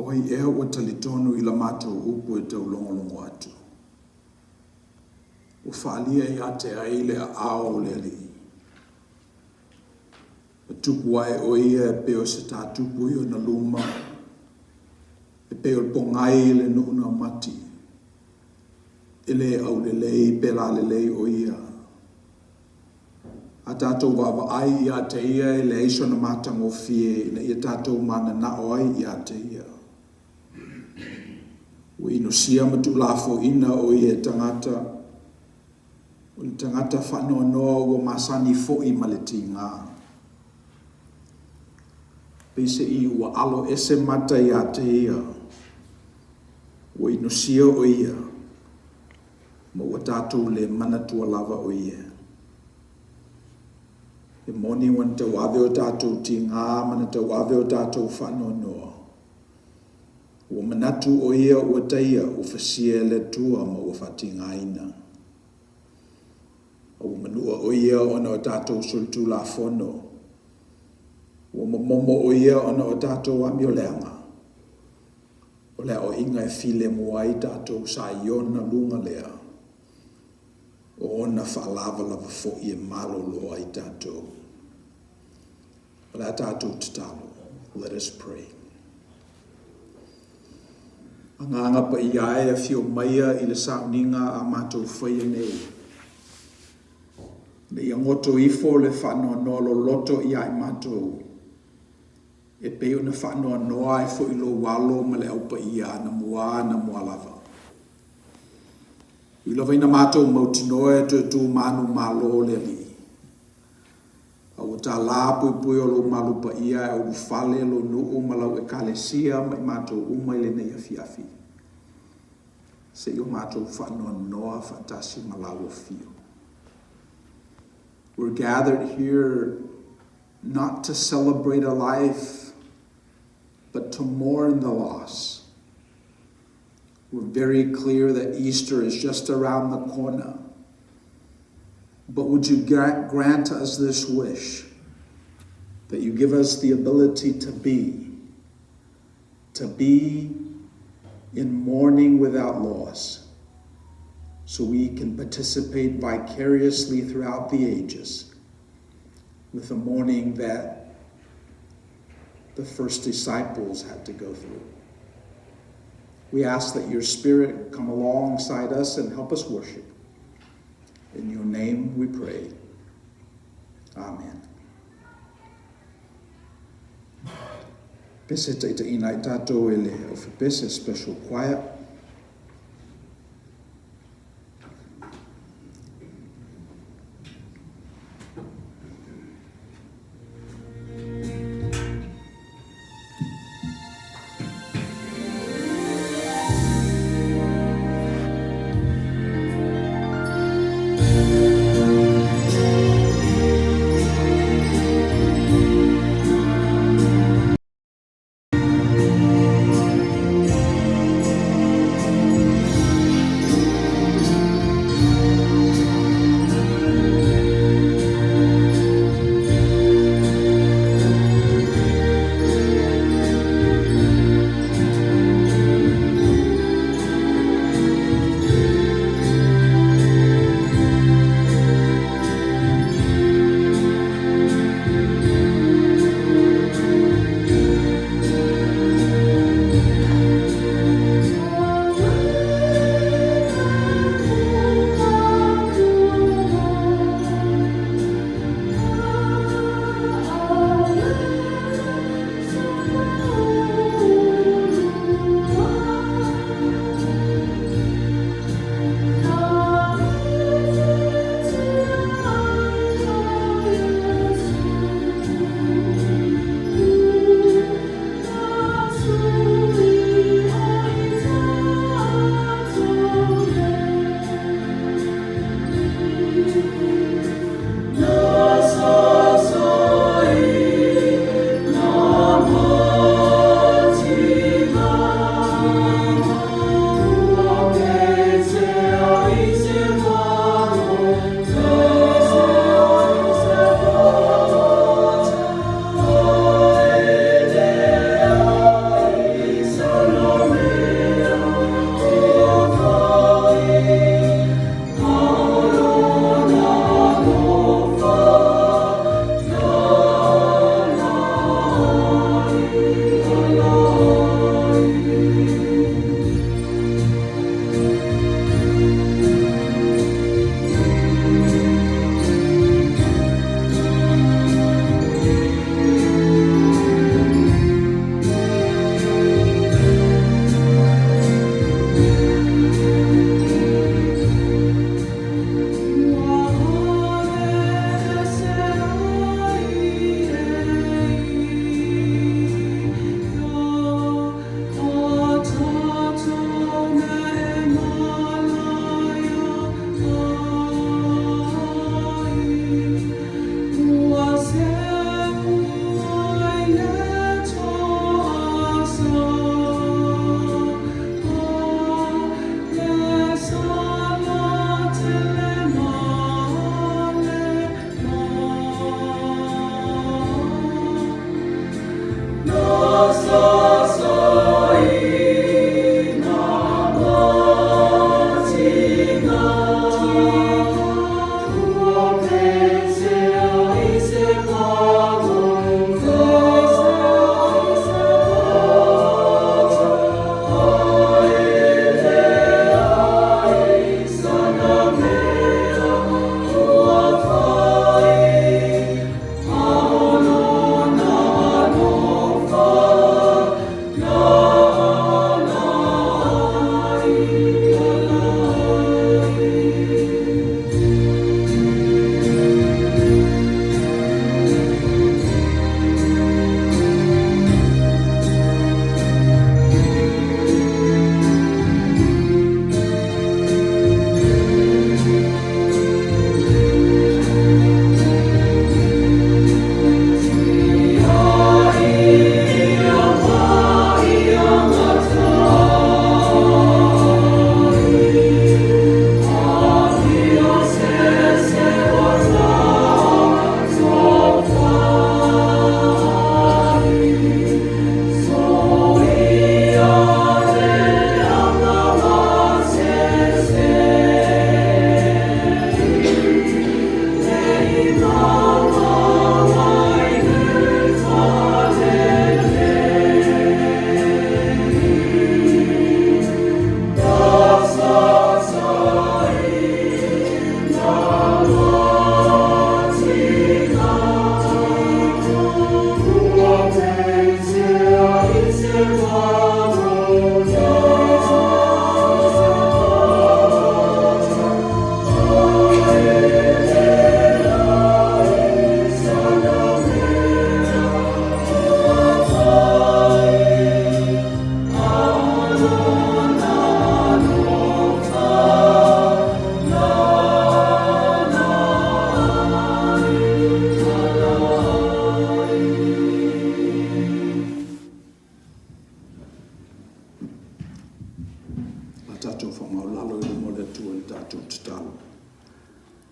Oi ea ua talitonu I la mātou upu e tau longolongo atu. Ua whaalia ia te aile a ao le li. E tupu ai o ia e peo se tā tupu I o na luma. E peo le pongai le nuuna mati. E le au le lei, pela le lei o ia. A tātou wawa ai ia te ia e le eiso na mātango fie na ia tātou mana na oi ia te ia. Ua ino sia matu lafo ina o ia tangata. O le tangata whanoa noa ua masani fo I maleti ngā. Pese I ua alo ese mata ia te ia. Ua ino sia o ia. Ma ua tātou le manatua lava o ia. E moni wan tau ave o tātou ti ngā mana tau ave o tātou whanoa noa. Ua manatu o ia ua taia o whasia le tua ma ua whati ngaina. Ua manua o ia ona o tātou sultu la fono. Ua mamomo o ia ona o tātou ami o leanga. O lea o inga e file mua I tātou sa iona lunga lea. O ona whaalava lava fo I e malo loa I tātou. O lea tātou tatalo. Let us pray. Anganga pa iae a fio maia I le sauninga a mātou whaia nei. Le iangoto ifo le whanoa noa lo loto ia I mātou. E peo na whanoa noa e fo I lo walo ma le au pa ia na mua lava. I lava ina mātou mautinoe tu manu malo le li. Au ta la pui o lo malu pa ia e o fale lo nuu malau e kalesia mai mātou umai le nei afi. Se I o mātou whanoa noa fatasi malau o fio. We're gathered here not to celebrate a life, but to mourn the loss. We're very clear that Easter is just around the corner. But would you grant us this wish, that you give us the ability to be in mourning without loss, so we can participate vicariously throughout the ages with the mourning that the first disciples had to go through. We ask that your Spirit come alongside us and help us worship. In your name we pray. Amen. Pese te ina I tātou ele of pese special choir.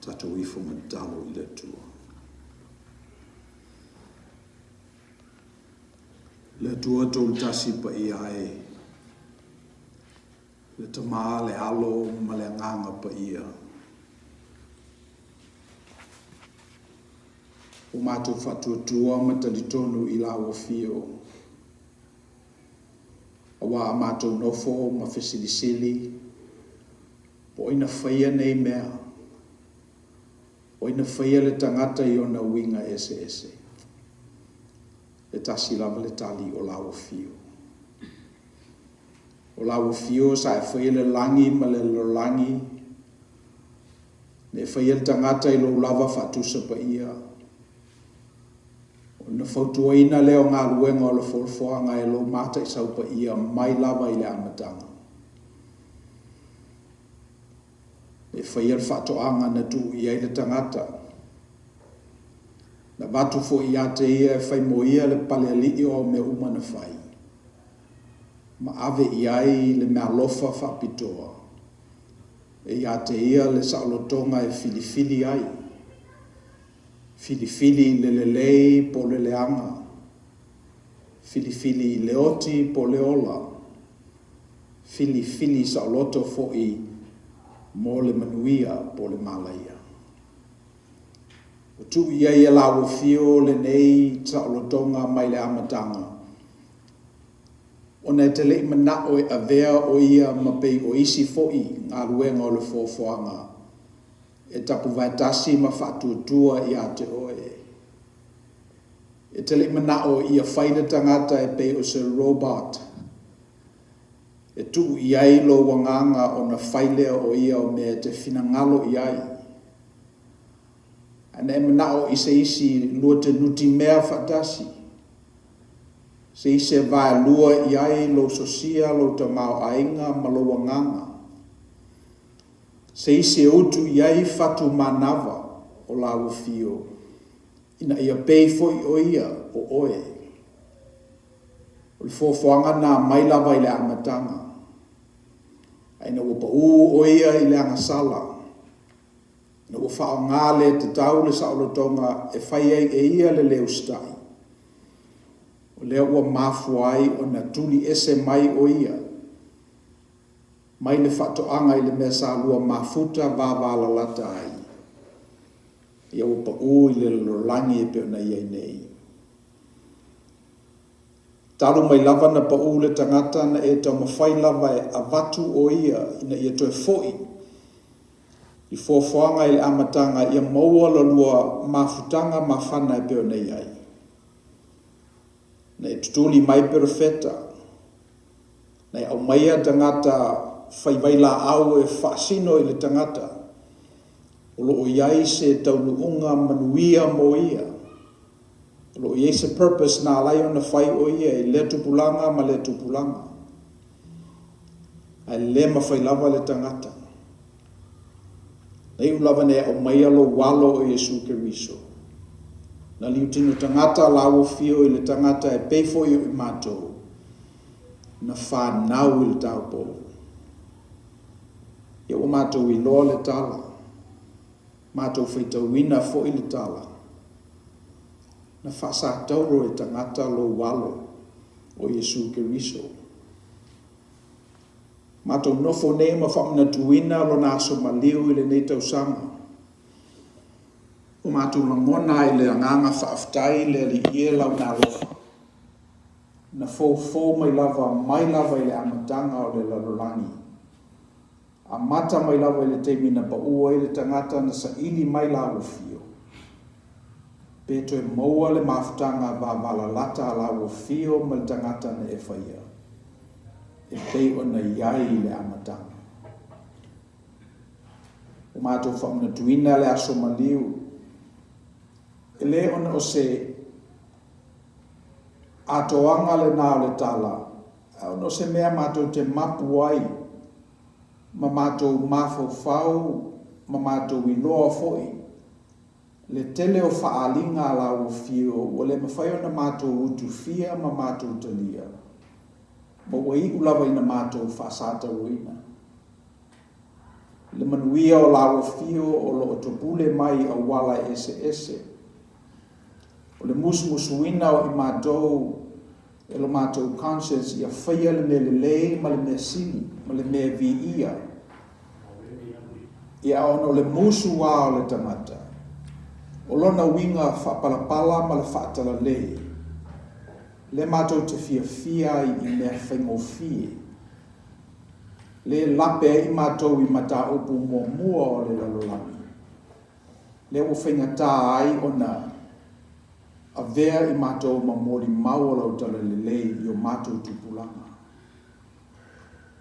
Tato ifo matalo I le tua. Le tua tolu tasi pa I ai. Le tama le alo ma le nganga pa ia. O mātou whatuatua ma talitonu I la wafio. Awa a mātou nofo ma whesilisili. Po ina whaia nei mea. O ina whaia le tangata I ona winga ese ese. Le tasi lava le tali o la wafio. O la wafio sa e whaia le langi ma le lolangi. Ne whaia le tangata I lo lava whatusa pa ia. Na fautuaina leo ngā luenga o le wholwhoanga e lo mata I saupa ia mai lava I le amatanga. E whaia le whatoanga na tu I ai le tangata. Na watu fo I ate ia e whai mo ia le pale alii o me umana whai. Ma ave I ai le mea lofa whapitoa. E ate ia le saolotonga e filifili ai. Filifili le lelei po le leanga. Filifili le oti po le ola. Filifili sa loto fo I mo le manuia po le malaia. O tu ia ia lawa fio le nei sa lotonga mai le amatanga. O ne te le mana o avea o ia mapei o isi fo I ngā ruenga o le fōwhoanga. E tapu vai tasi ma whatuatua I a te oe. E tele manao I a whaina tangata e pei o se robot. E tu I ai lo wanganga o na whailea o ia o mea te whinangalo I ai. Ana e manao I se isi lua te nuti mea whatasi. Se isi e vai lua I ai lo sosia lo ta mao ainga ma lo wanganga. Se ise utu iai fatu manava o la wafio. Ina ia pei foi o ia o oe. O le fōwhoanga nā mai lava I le amatanga. Aina wapa o ia I le angasala. Na wafao ngā le te tau le saolotonga e whai ai e ia le leo stai. O leo ua mafuai o na tuli ese mai o ia. Mai le whatoanga I le mea sa lua mafuta vāwala lata ai. Ia upa I le lolangi e peo na iai nei. Taru mai lava na pa le tangata na e tau mawhai lava e avatu o ia ina ia toe foi. I fōwhoanga I le amatanga ia maua la lua mafutanga mawhana e peo na iai. Na e tutuli mai perfeta. Na e au maia tangata whai waila au e whaasino I le tangata. O lo o iai se taunuunga manuia mo ia. O lo o iai se purpose na alai o na whai o ia I le tupulanga ma le tupulanga. Ai le ma whai lava le tangata. Nei ulava ne o maia lo walo o Yesu Keriso. Na liutino tangata lawo fio I le tangata e peifo I matou. Na whanau I le taupo. Ia o mātou I loa le tala. Mātou whaitauina fo I le tala. Na whasa tauro e tangata lo walo o Yesu Keriso. Mātou nofo nei ma whamina tuina lo nā somaliu I le nei tausanga. O mātou langona I le anganga whaaftai le li ie lau nā lofa. Na fō mai lava I le amatanga o le lalolangi. A mata mai lava I le teimina pa ua I le tangata na sa ili mai lawa fio. Peto e maua le mafutanga vāwala lata a lawa fio ma le tangata na e whaia. E pei o na iai I le amatanga. O mātou whamuna tuina le aso maliu. E le ona o se atoanga le nā o le tala. Ona o se mea mātou te mapu ai. Ma mātou mafau ma mātou I loa foi. Le tele o whaalinga la o fio, o le mawhai o na mātou utu fia ma mātou talia. Ma ua I ulava I na mātou whaasata uina. Le manuia o lawa fio o lo topule mai au wala ese. O le musuina o i mātou e lo mātou conscience ia whaia le me lelei ma le me sili, ma le me vi ia. Ia ono le musu wā o le tangata. O lona winga whapalapala ma le whaatala lei. Le mātou te fia i mea whaingofie. Le lape i mātou i mata upu mua o le lalolami. Le o whaingata ai o na a vea i mātou mamori mau o lau tala lelei i o mātou tupulanga.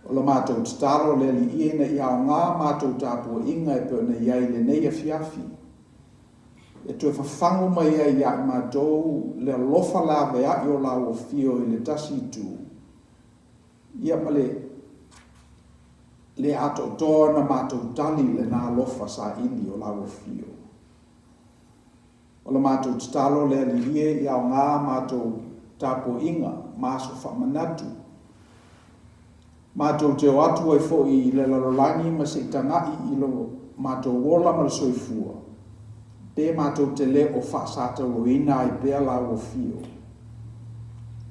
O la mātou tataro le li iena i au ngā mātou tāpua inga e peo na iai le nei a fiafi. E tu e whawhango mai ai i mātou le alofa la vea i o lau o fio i le tasi tu. Ia ma le ato toa na mātou tali le nā alofa sa ili o lau o fio. O la mātou tatalo le lilie i au ngā mātou tāpua inga māso whamanatu. Mātou te o atu e fo i le lalolangi ma se tangai i lo mātou wola ma le soifua. Pe mātou te le o whaasata loina i pea la o fio.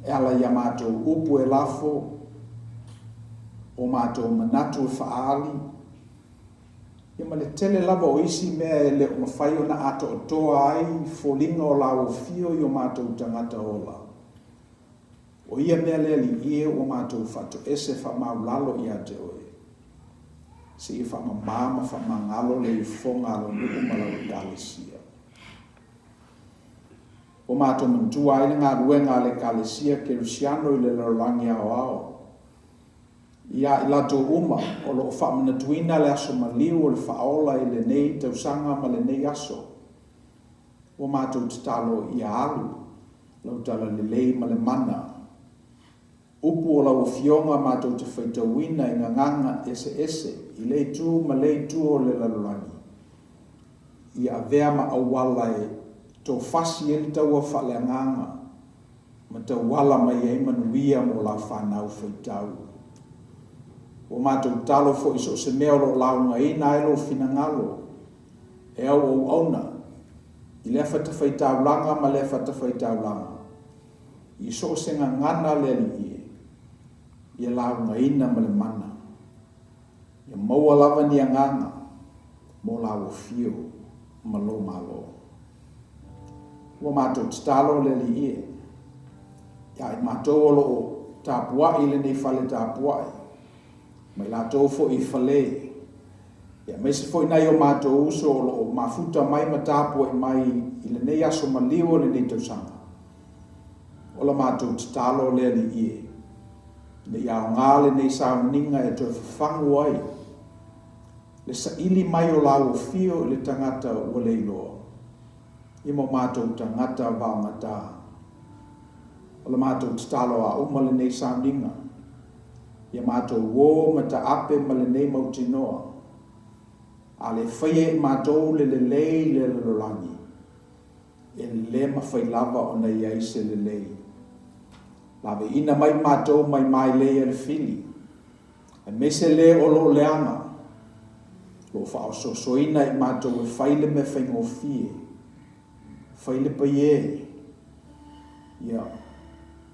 E ala ia mātou upu e lafo, o mātou manatu e whaali. Ia ma le tele lava o isi mea e le o mawhai o na ato o toa ai, folinga o la o fio i o mātou tangata ola. O ia mea lea li ie o mātou whato ese whamau lalo i a te oe. Si i whamamama whamangalo le i whonga alo nuku malau i kalesia. O mātou mantua ai ngā ruenga le kalesia ke rusiano i le larangi ao ao. Ia i lato uma o lo whamanatuina le aso maliu o le whaola i le nei tausanga ma le nei aso. O mātou tatalo i a alu, lau tala le lei ma le mana. Upu o lau fionga mātou te whaitawina i nganganga ese, i lei tu ma lei tu o le lalurangi. I a vea ma awala e tō whasi e li taua whale nganga, ma tau wala mai e manuia mo la whanau whaitau. O mātou talo fo iso se mea lo launga i na elo fina ngalo, e au au auna, i le whata whaitau langa ma le whata whaitau langa. I so se ngana le li ia launga ina ma le mana. Ia maua lava ni anganga, mo lau fio, ma lo malo. Ua mātou tatalo le li ie. Ia i mātou o lo tāpua i le nei whale tāpua i. Mai lātou fo i whale. Ia meise fo i nai o mātou uso o lo mafuta mai ma tāpua i mai i le nei aso maliu o le nei tausanga. O la mātou tatalo le li ie. Le iau ngāle nei sauninga e toi whangu ai. Le sa ili mai o lau o fio le tangata o le iloa. I mo mātou tangata vau ngata. O la mātou tatalo a uma le nei sauninga. Ia mātou wō ma ta ape ma le nei mautinoa. A le whaie i mātou le lei le lolangi. E le ma whai lava o nei aise le lei. Lawe ina mai mātou mai le e le fili. E mese le o lo leanga. Lo whao so ina i mātou e whaile me whaingo fie. Whaile pa ie. Ia,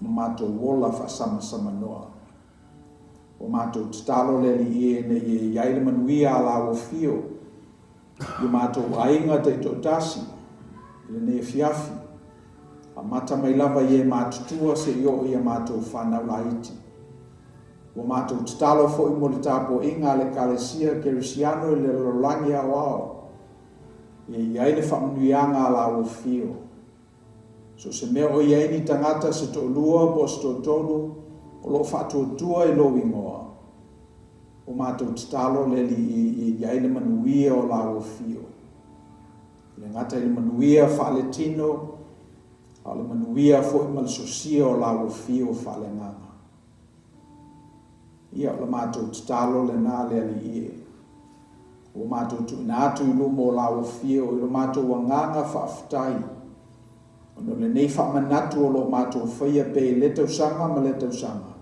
ma mātou wola wha sama noa. O mātou tatalo le li ie ne ie iaile manuia ala o fio. I mātou ainga te totasi. Le ne fiafi. A mata mai lava ie mātutua se io ia mātou whanau laiti. O mātou tatalo fo i mo le tāpo inga le kalesia ke rusiano i le lorangi au au. Ia iaine whamunuianga la o fio. So se mea o iaini tangata se to lua po se to tonu o lo whatuatua i lo ingoa. O mātou tatalo le li i iaine manuia o la o fio. Le ngata i le manuia whaale tino a le manuia fo i malsosia o la o fio whaale nganga. Ia o la mātou tatalo le nā le ali ie. O mātou tu ina atu i lumo o la o fio i lo mātou wanganga whaafutai. Ono le nei whaamanatu o lo mātou whaia pe le tausanga ma le tausanga.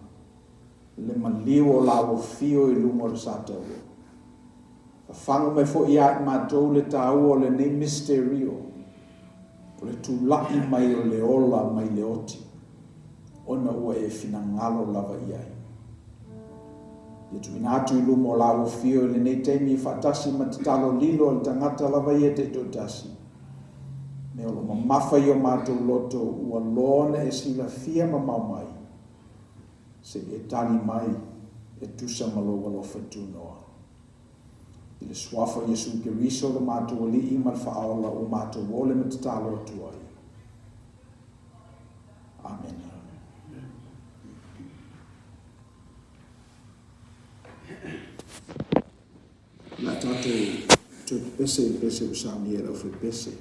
Le maliu o la o fio i lumo o sātou. Whango mai fo ia I mātou le tāua o le nei misterio. O le tūlai mai o le ola mai le oti. Ona ua e fina ngalo lava iai. Ia tu ina atu I lumo la o fio le nei teimi whatasi matatalo lilo le tangata lava ia te tōtasi. Me o lo mamafa I o mātou loto ua lona e sila fia mamau mai. Se e tali mai e tusa malo walo whatunoa. I le swafa Yesu ke riso lo mātou li I mal whaola o mātou wole matatalo atuai. Amen. La tatou tu pese usami era foi pese.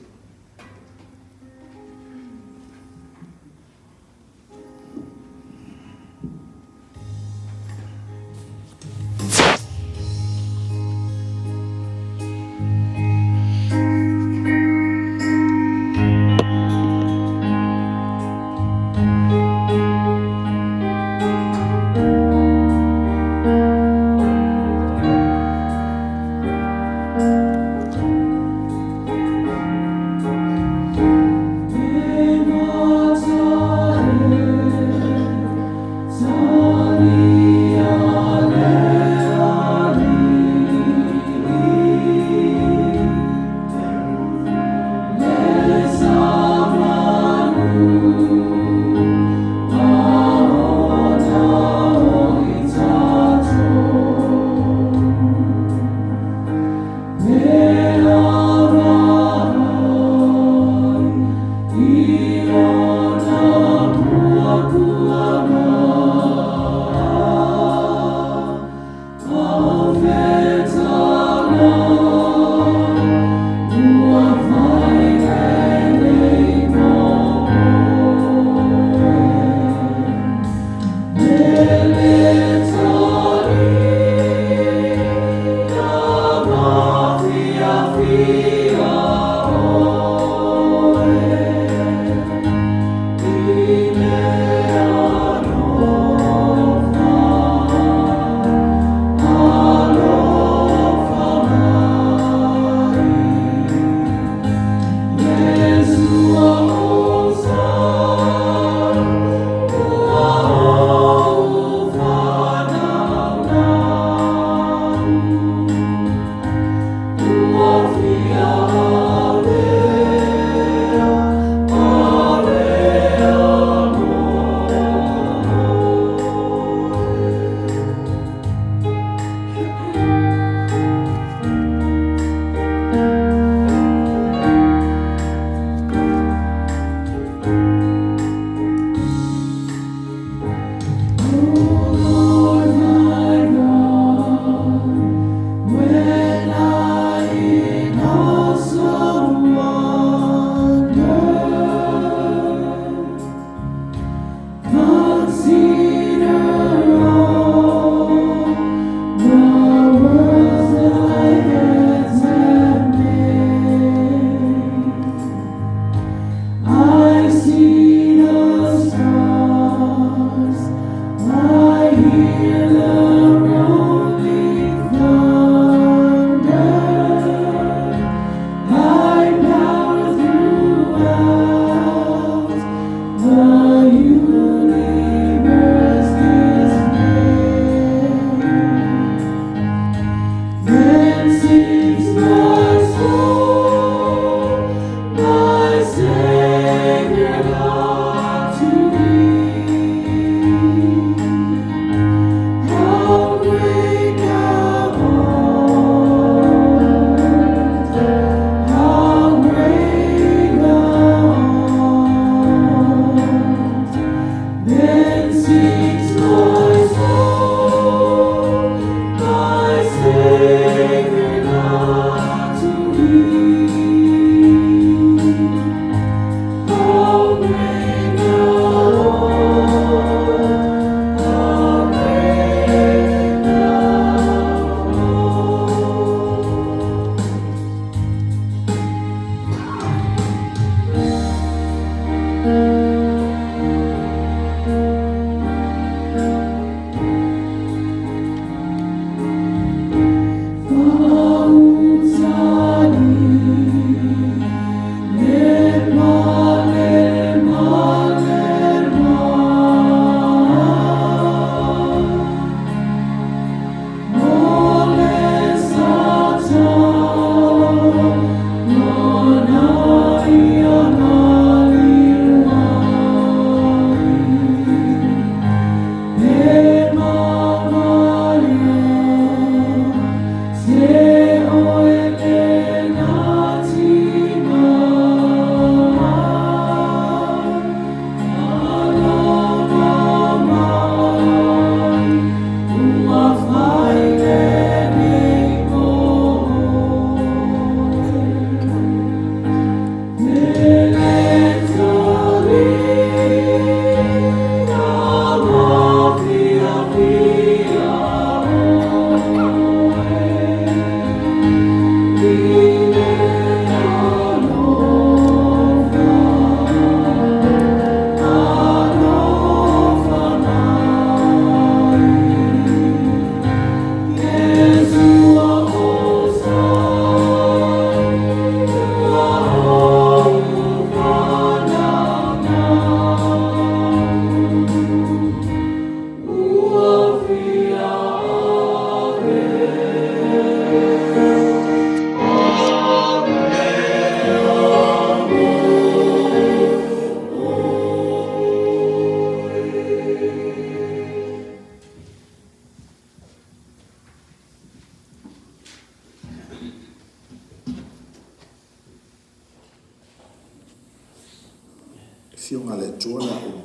Fionga le tuola o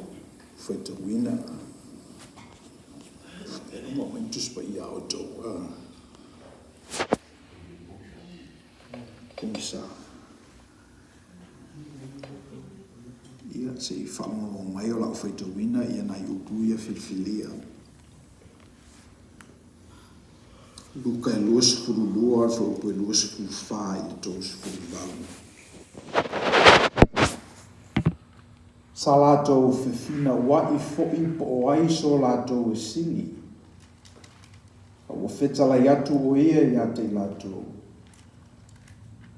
whaita wina. E mo intus pa ia o tau. Kumisa. Ia se I whanongo mai o la o whaita wina ia nai upu ia whilwhilia. Luka e luas furulua fa upu e luas fuwha I tos furulau. Sa lātou whiwhina wai fo'i po o aiso lātou e sili. O whetalai atu o ia I ate lātou.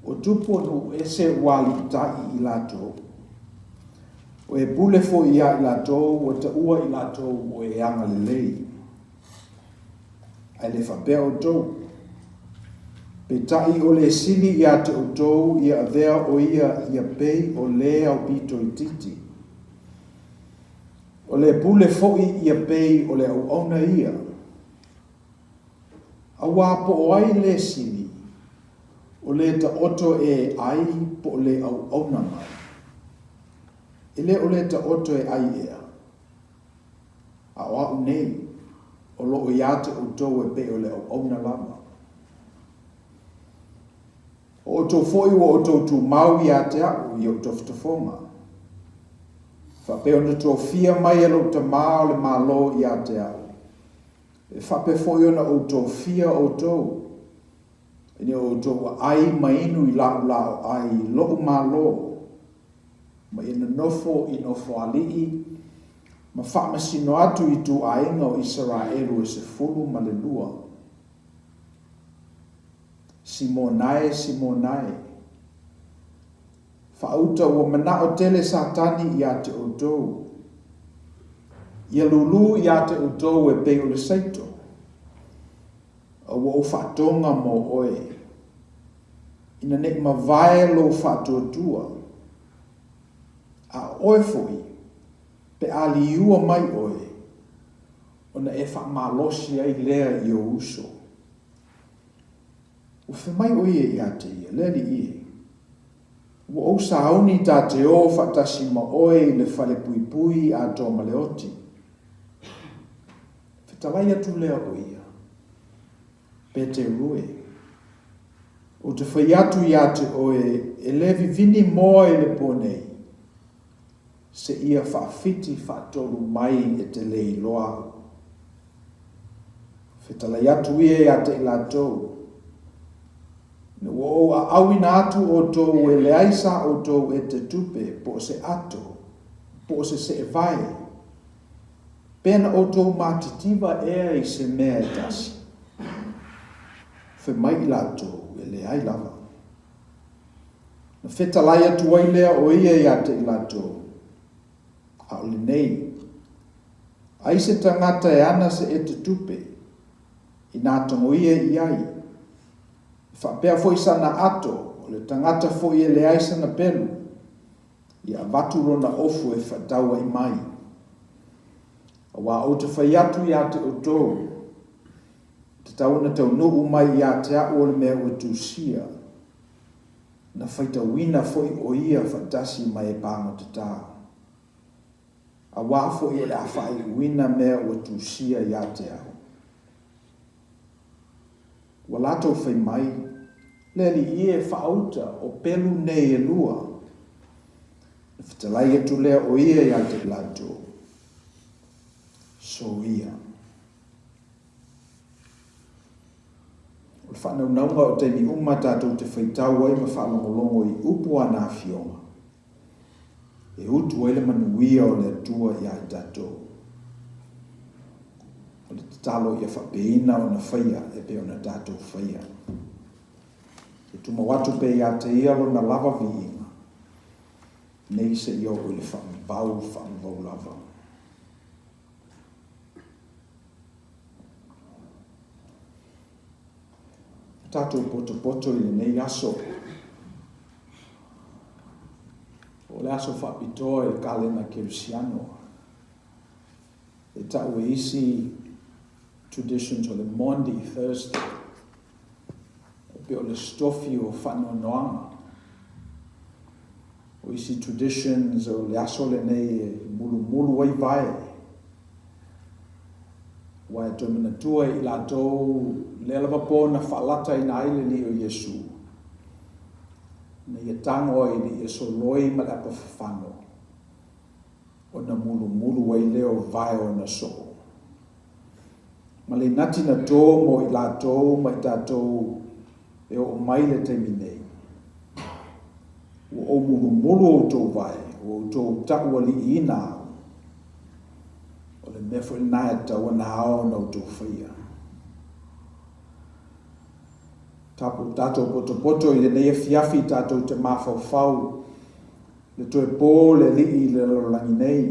O tupo no ese wali tai I lātou. O e bule fo'i ia I lātou, o ta ua I lātou o e anga lelei. Ai le whapea o tou. Pe tai o le sili I ate o tou ia avea o ia pei o lea o pito I titi. O le bule fo'i ia pei o le au auna ia. A wapo o ai le sili, o le ta oto e ai po o le au auna mai. Ele o le ta oto e ai ea. A wau nei, o lo o iate o tou e pei o le au auna lama. O to fo'i o to tu mau iate au I o toftofonga. Whape o na tō fia mai e lo ta mao le malo I a te au. E whape fōi ona o tō fia o tō. E ne o tō ai mainu I lau ai lo malo. Ma ina nofo I nofo alii. Ma whama sino atu I tū ainga o Israelu e se fulu ma le lua. Simonai, Simonai. Whauta ua mana o tele satani I ate o tou. Ia lulu I ate o tou e pei o le saito. A ua o whatonga mo oe. Ina nek ma vae lo whatotua. A oe foi. Pe ali ua mai oe. Ona e wha malosi ai lea I o uso. Ufe mai oe I ate ia, leli ie. Ua o sauni ta te o whatasi ma oe le whale pui pui a tō maleoti. Whetalai atu lea o ia. Pe te rue. O te whai atu I ate oe e levi vini moa e le ponei. Se ia whaafiti whaatolu mai e te lei loa. Whetalai atu ia I ate I lātou. O a awina atu o tou e leaisa o tou e te tupe po se ato, po se e vai. Pena o tou matitiva ea I se mea e tasi. Fe mai I lātou e leai lava. Na whetalai atu ai lea o ia I ate I lātou. A o le nei. Ai se tangata e ana se e te tupe. I nātongo ia I ai. Whapea foi sana ato, o le tangata foi e le aisa na pelu. Ia watu rona ofu e whataua I mai. A wā o te whai atu I ate o tōu. Te tauna tau nuu mai I ate a o le mea o tūsia. Na whaita wina foi o ia whatasi mai e pāma te tā. A wā foi e le awhai wina mea o tūsia I ate a. Wa lato whai mai, leli ie whaauta o pelu nei e lua. Whetalai atu lea o ia I ate lato. So ia. O le whanaunga o te mi umatatou te whaitau ai ma whanongolongo I upu ana fionga. E utu ele manuia o le atua I a tatou. O le talo ia whapeina o na whaia e pe o na tātou whaia. E tuma watu pe ia te ia lo na lava viinga. Nei se ia o le whaambau lava. Tātou poto I le nei aso. O le aso whapitoa e kalena kerusiano. E tau e isi traditions o le Maundy Thursday. Pe o le stofi o whanoanoanga. o isi traditions o le aso le nei mulu ai vai. Wa e tō tua I lātou le lava pōna whaalata I nā ile li o Yesu. Na ia tango I li e so loi ma lepa whawhano. O na mulu ai leo vai o na so. Ma le nati na tō mo I lātou ma I tātou e o mai le te minei. O mulu o tō vai, o tō taua li ina. O le mefo I nai tau na hao na o tō whaia. Tapu tātou poto I le nei fiafi tātou te mawhau le toe pō le li le lorangi nei.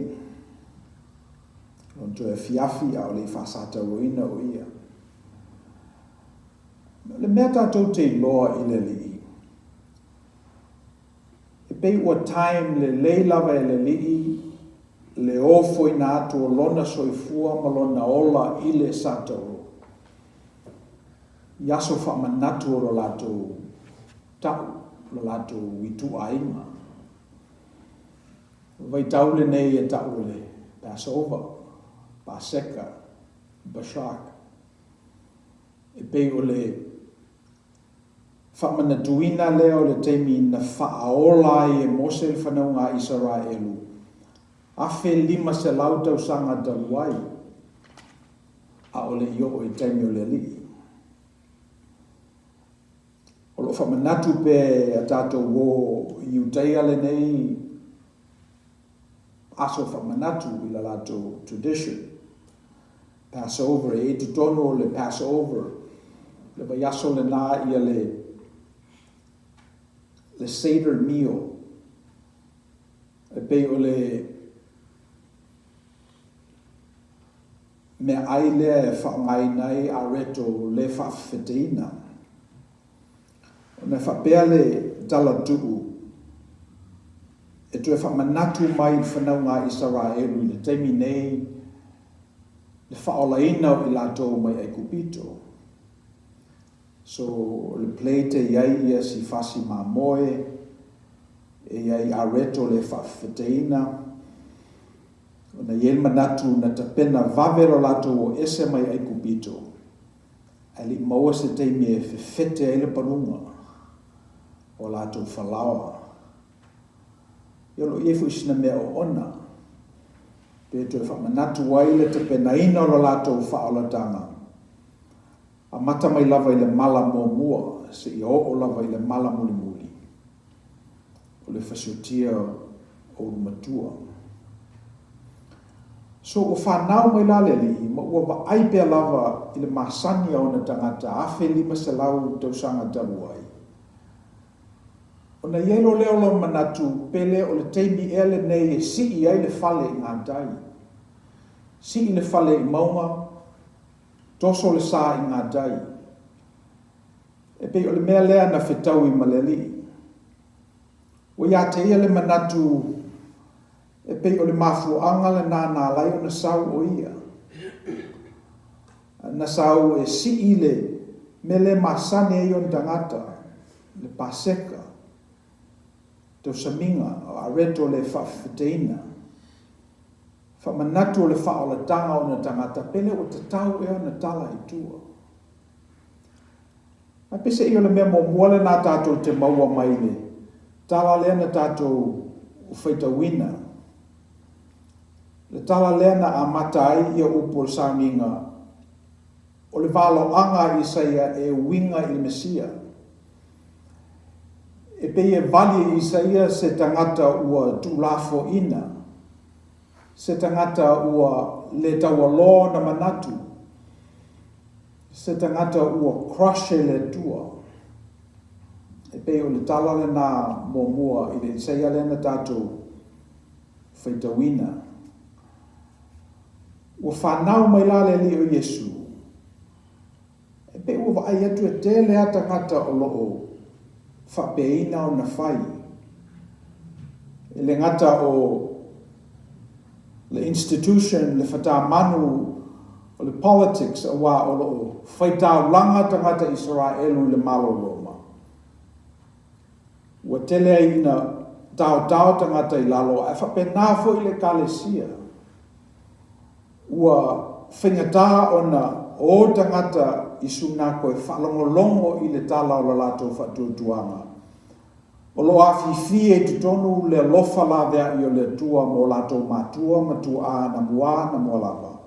O toe fiafi a o le whasata roina o ia. Le mea tātou te loa I le li. E pei ua time le lei lava e le li le ofo I nā atu o lona soifua ma lona ola I le satau. Yaso wha manatu o lo lato tau, lo lato witu aima. Vai tau le nei e tau le Passover, Paseka, Bashak. E pei o le wha manatuina leo le teimi na whaaola I e mose le whanaunga Israelu. Afe lima se lautau sanga daluai. A o le io e teimi o le li. O lo wha manatu pe a tātou wō Iuteia le nei aso wha manatu I la lato tradition. Passover, e tu tono le Passover. Le ba yaso le nā ia le Seder meal. E pe o le me aile e wha ngai nei a reto le wha wheteina. Me whapea le tala tuku e tue whamanatu mai whanaunga Israelu le teimi nei le whaolaina o I lātou mai ai kupito. So le pleite iai ia si whasi mamoe e iai areto le whawheteina o na iel manatu na tapena vavero lātou o ese mai ai kupito. Ali maua se teimi e whewhete ele panunga. O lātou whalawa. Iolo iefu isina mea o ona. Pe tue whamanatu waile te penaina o lātou whaolatanga. A mata mai lava I le mala mua, se I o lava I le mala muli. O le whasiotia o matua. So o whanau mai laleli, ma ua wa aipea lava I le masani o na tangata, afe lima se lau tausanga taruai. O na ielo leo lo manatu pele o le teimi ele nei e si I ai le fale I ngā dai. Si I le fale I maunga, toso le sā I ngā dai. E pei o le mea lea na whetau I maleli. O ia te ia le manatu e pei o le mafuanga le nā lai o na sau o ia. Na sau e si I le me le masane I on tangata, le paseka. Tau saminga o a reto le whawheteina. Whamanatu o le whaolatanga o na tangata pele o te tau e o na tala I tua. A pese I o le mea mo muale nā tātou te maua mai le. Tala lea na tātou o whaitawina. Le tala lea na a matai I o upo saminga. O le valo anga Isaia e winga I le Mesia. E pei e vali Isaia se tangata ua tūlafo ina. Se tangata ua le taua lo na manatu. Se tangata ua crushe le tua. E pei o le tala le nā mua I le Isaia le na tātou whaitawina. Ua whanau mai la le li o Yesu. E pei ua vai atu e tele a tangata o loo. Whapeina o na whai. E le ngata o le institution, le whatamanu, o le politics a wā o whaitau langa tangata Israelu le malo Roma. Ua tele ina tau tangata I lalo, e whapena fo I le kalesia. Ua whingata ona o tangata I suna koe whalongolongo I le tala o la lato whatutuanga. O lo awhiwhi e tutonu le lofa la vea I o le tua mo lato matua matua na mua na mua lava.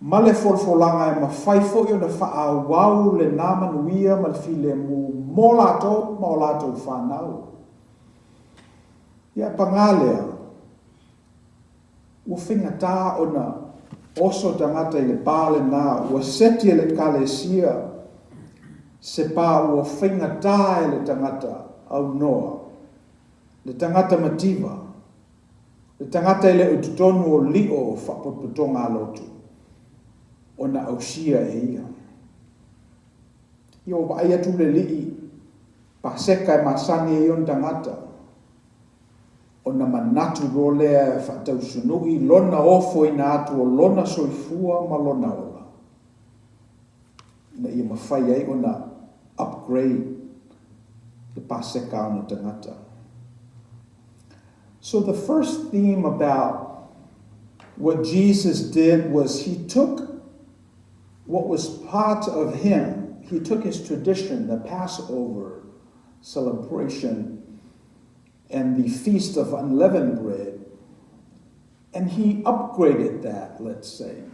Ma le folfolanga e mawhaifo I o na wha wau le namanuia ma le file mo lato ma o lato whanau. Ia pangalea, ua whingata o na oso tangata I le pāle nā, ua seti le kalesia, se pā ua whingata le tangata au noa, le tangata mativa, le tangata I le ututonu o lio whapopotonga lotu, o na ausia e ia. Ia o vai atu le lii, paseka e masani e ion tangata, o na manatu rolea e whatausunui, lona ofo I na atu o lona soifua ma lona ola. Na ia mawhai ai o na upgrade the paseka on the tangata. So the first theme about what Jesus did was he took what was part of him. He took his tradition, the Passover celebration and the Feast of Unleavened Bread, and he upgraded that, let's say.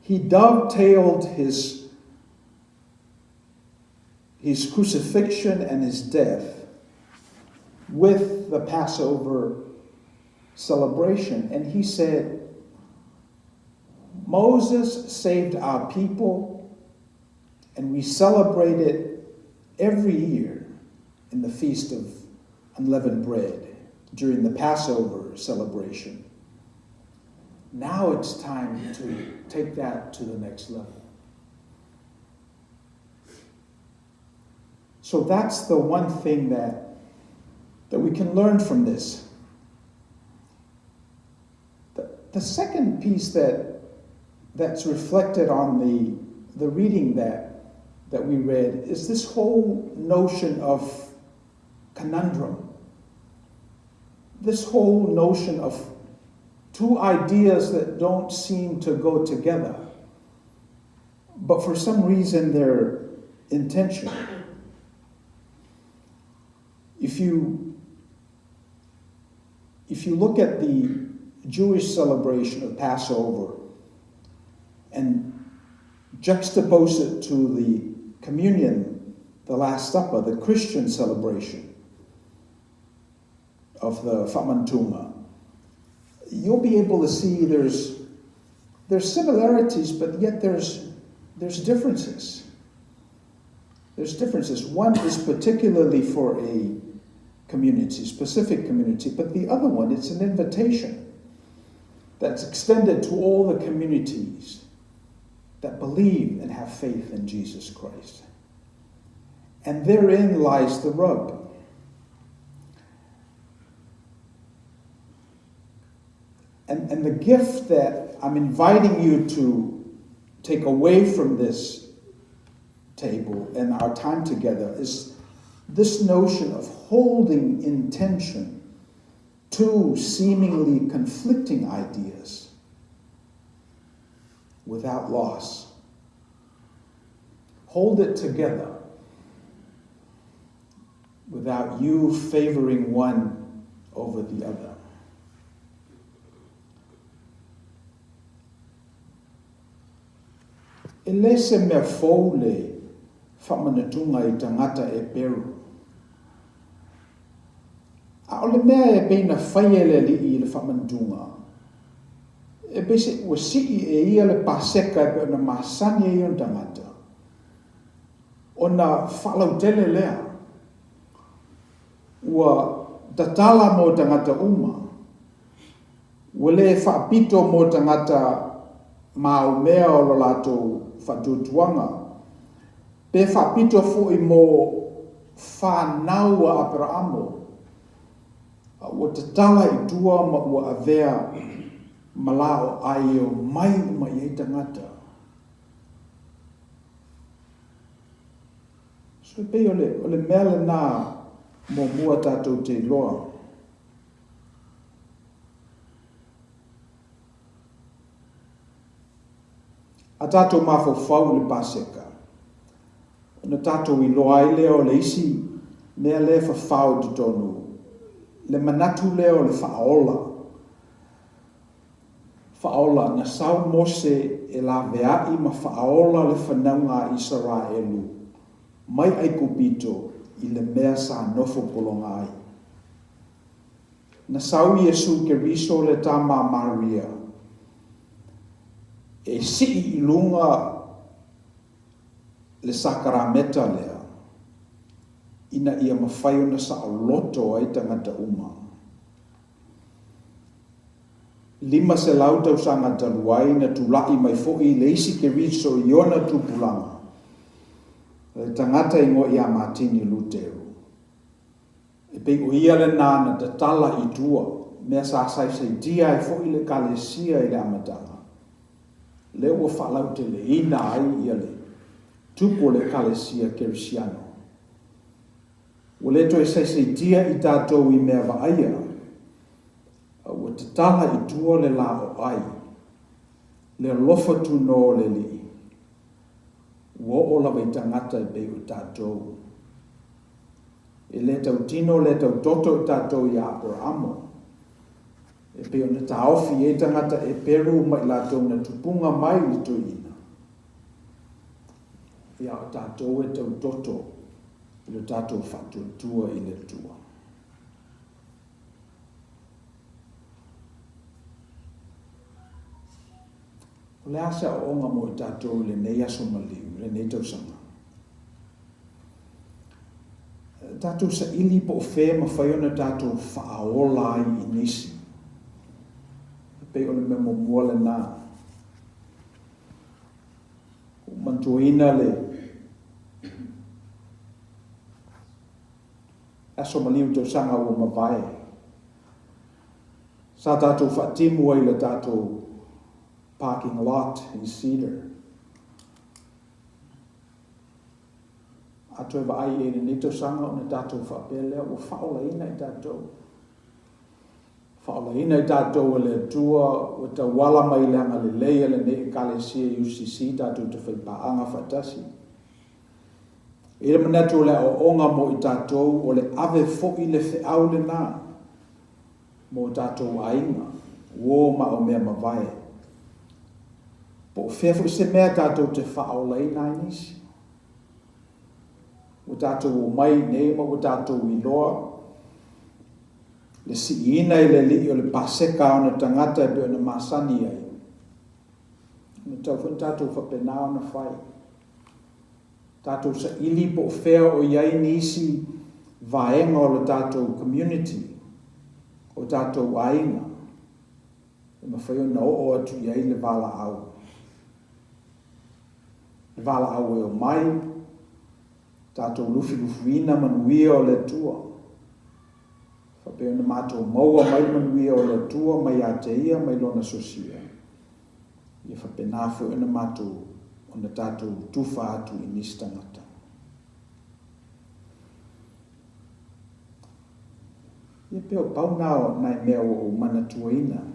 He dovetailed his crucifixion and his death with the Passover celebration. And he said, Moses saved our people, and we celebrate it every year in the Feast of Unleavened Bread during the Passover celebration. Now it's time to take that to the next level. So that's the one thing that we can learn from this. The second piece that's reflected on the reading that we read is this whole notion of conundrum. This whole notion of two ideas that don't seem to go together, but for some reason they're intentional. If you look at the Jewish celebration of Passover and juxtapose it to the communion, the Last Supper, the Christian celebration of the Whamantuma, you'll be able to see there's similarities, but yet there's differences. There's differences. One is particularly for a community, specific community, but the other one, it's an invitation that's extended to all the communities that believe and have faith in Jesus Christ. And therein lies the rub. And the gift that I'm inviting you to take away from this table and our time together is this notion of holding in tension two seemingly conflicting ideas without loss. Hold it together without you favoring one over the other. E le se mea fou le whamanatunga I tangata e peru. A o le mea e peina whaia le li I le whamanatunga. E bese ua siki e ia le paseka e pe ona masani e ion tangata. Ona whalautele lea. Ua tatala mo tangata uma. Ua le whaapito mo tangata mau mea o lo lato whatutuanga. Pe whapito fui mo whanau a Abrahamo. Ua tatala I tua ma ua avea malao ai o mai uma I tangata. So pe o le mea le nā Mo mua tātou te loa. A tātou mawhauwhau le Paseka. Na tātou I loa I leo le isi mea le whawhau te tonu. Le manatu leo le whaola. Whaola na sau Mose e la veai ma whaola le whanaunga Israelu. Mai ai kupito I le mea sa nofo polonga ai. Na sau Yesu ke riso le tama Maria. E si I lunga le sakarameta lea. Ina ia mawhaio na sa loto ai tangata uma. 5 se lau tau sanga taluai na tulai mai fo'i le isi ke riso iona tupulanga. Le tangata ingo ia matini luteu. E pei o ia le nana ta tala I tua, mea sa sai se dia e fo'i le kalesia I le amatanga. Le ua whalau te le ina ai ia le tupo le kalesia kerisiano. O le to e sai se dia I tātou I mea vaaia, ua te tala I tua le la o ai, le lofa tu no le li. Ua o la vai tangata I pei o tātou. E le tau tino, le tau toto I tātou I Abrahamo. E pei o na taofi e tangata e peru mai lātou na tupunga mai I to ina. Ia o tātou e tau toto, I le tātou whatua tua I le tua. O le asa o onga mo I tātou le nei aso maliu, le nei tau sanga. Tātou sa ili po o whea ma whaiona tātou whaaola I nisi. Pei o le me mo mua le nā. O mantuina le aso maliu tau sanga o mawai. Sa tātou whaatimu ai le tātou parking lot in Cedar. Ato e vai e ni tau sanga o na tātou whaapele o whaola ina I tātou. Whaola ina I tātou le tua o ta wala mai leanga le leia le ne kalesia UCC tātou te whaipaanga whatasi. E le manatu le o onga mo I tātou o le ave fo'i le whiau le nā. Mo tātou ainga, o ma o mea mawai. Po whewhu se mea tātou te whaola ina nisi. O tātou o mai neima o tātou I loa. Le si ina I le li o le paseka o na tangata e pe o na masani ai. Na tau whan tātou whapena o na whai. Tātou sa ili po whea o iai nisi vaenga o le tātou community. O tātou ainga. E ma whai o na o atu iai le vala au. Le vala au e o mai. Tātou lufi-lufuina manuia o le tua. Whapea na mātou maua mai manuia o le tua, mai a te ia, mai lona sosia. Ia whapena fu na mātou o na tātou tuwha atu I nisi tangata. Ia peo pau nao nai mea o mana tuaina.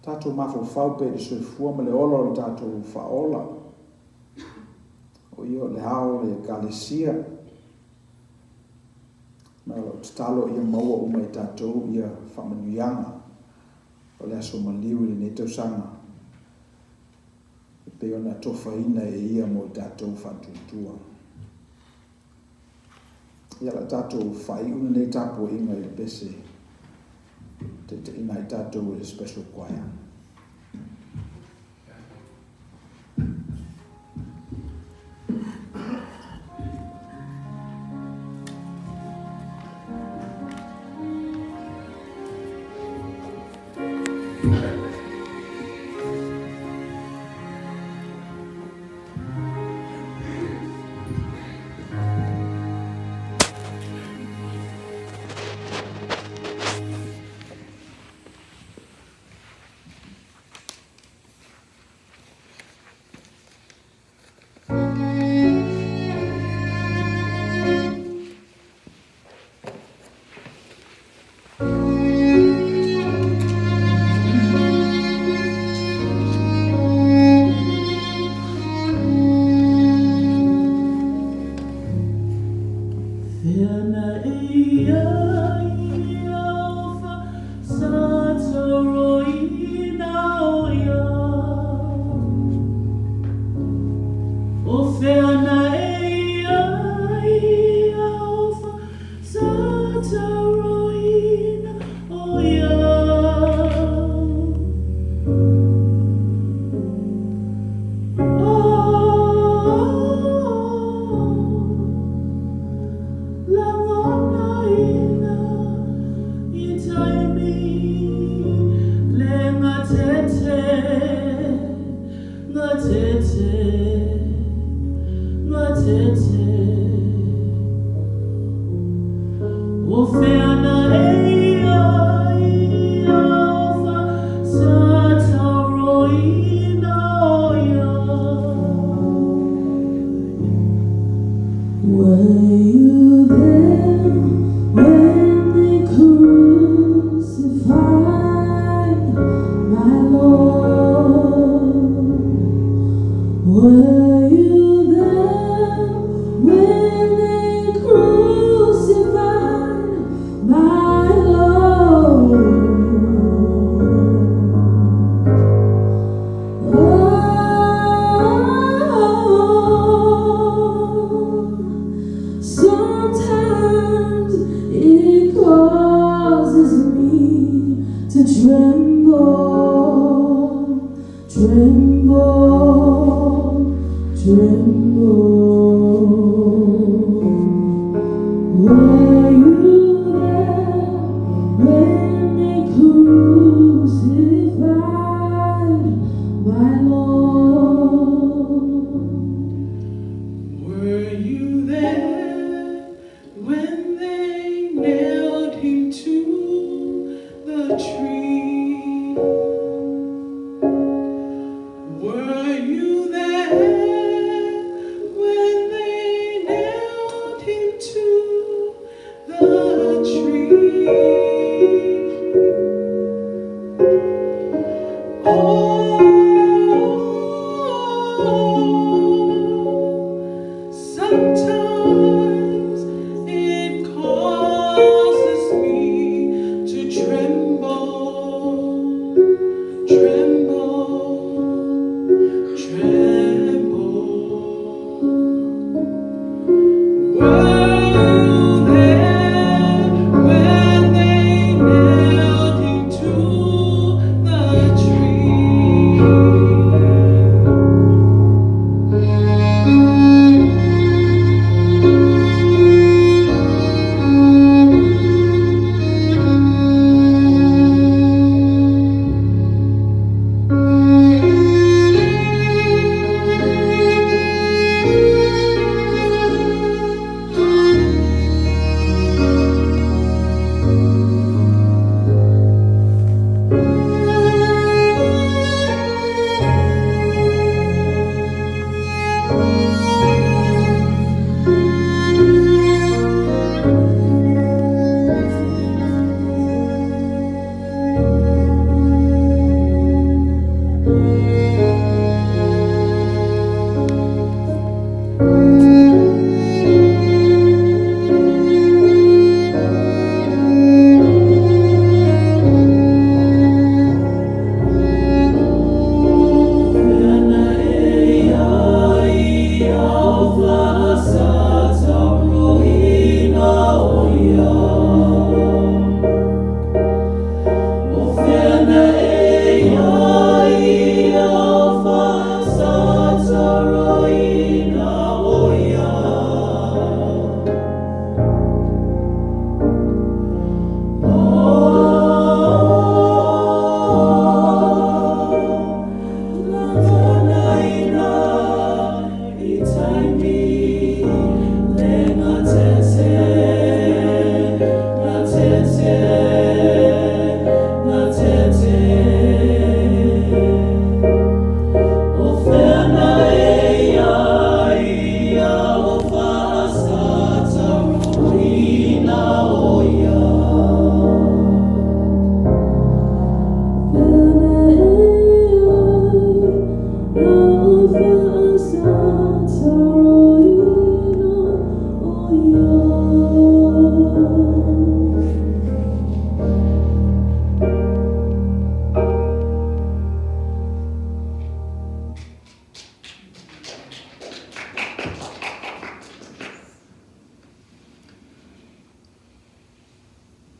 Tātou mawhau pe le soifua ma le olo le tātou whaola. O io le hao le kalesia. Ma o te talo ia maua o mai tātou ia whamanuianga. O le aso maliu le ne tau sanga. E pe ona tofaina e ia mo tātou whatutua. Ia la tātou whai una ne tāpo inga I le pese. Te ina I tātou e special choir.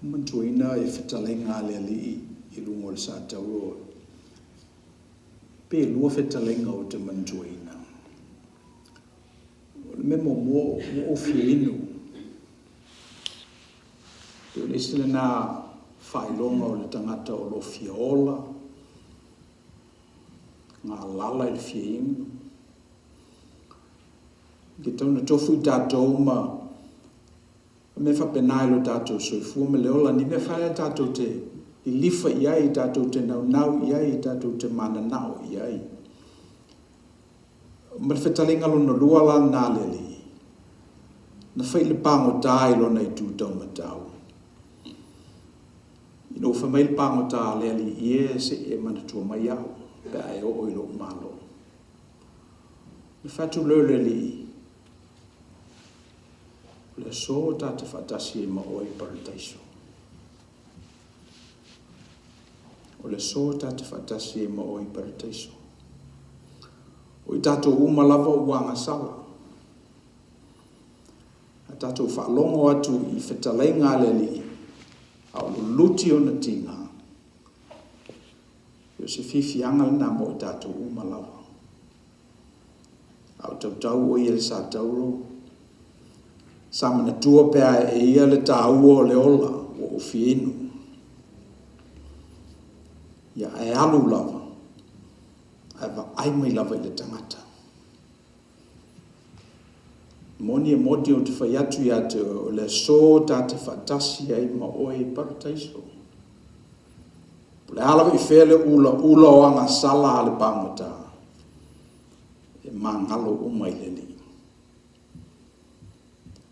Mantuina e whetalenga le li I lungo le sātauro. Pe lua whetalenga o te mantuina. Me mo o whienu. Te o lesile nā whailonga o le tangata o lo whiaola. Ngā lala I le whienu. Ke tauna tofu I tātou ma me whapenai lo tātou soifua me leola ni me whaia tātou te I lifa iai tātou te nau iai tātou te mana nao iai. Ma whetalenga lo na lua la nā leli. Na whaile pāngo tāi lo nei tūtau matau. Ino whamail pāngo tā leli ie se e mana tua mai au. Pea e o oilo malo. Na whatu leo leli le so ta te fatasi e ma oi paradaiso. O le so ta te fatasi e ma oi paradaiso. O I tato uma lava uanga sala. A tato whaalongo atu I whetalenga le li. Au luti o na tinga. Yo se whiwhianga na mo I tato uma lava. Au tau o I ele sa tauro. Samana tua pea e ia le tāua o le ola o whienu. Ia e alu lava. Ai aimai lava I le tangata. Moni e moti o te whaiatu ia te o le so ta te whatasi ai ma oi paradaiso. Le alawa I whele ula o anga sala ale pangota. E mangalo umai le li.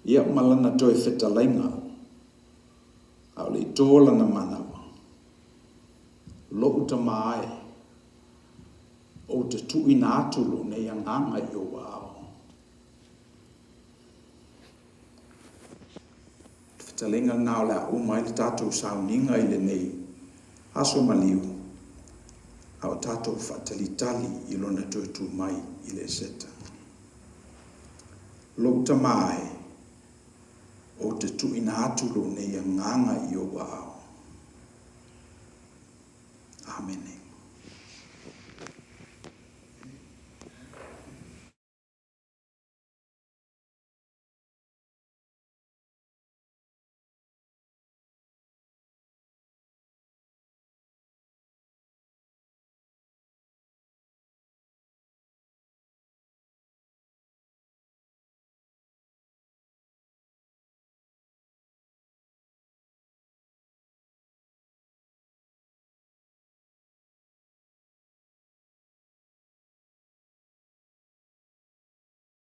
Ia malana toi whetalenga. Au le tōla na manawa. Lo uta mai. O te tui nā atulu nei anganga I o wao. Whetalenga nā o le a umai le tātou sauninga I le nei. Aso maliu. Au tātou whatalitali I lona toi tū mai I le seta. Lo uta mai. O te tuina atulu nei nganga I o wao. Amen.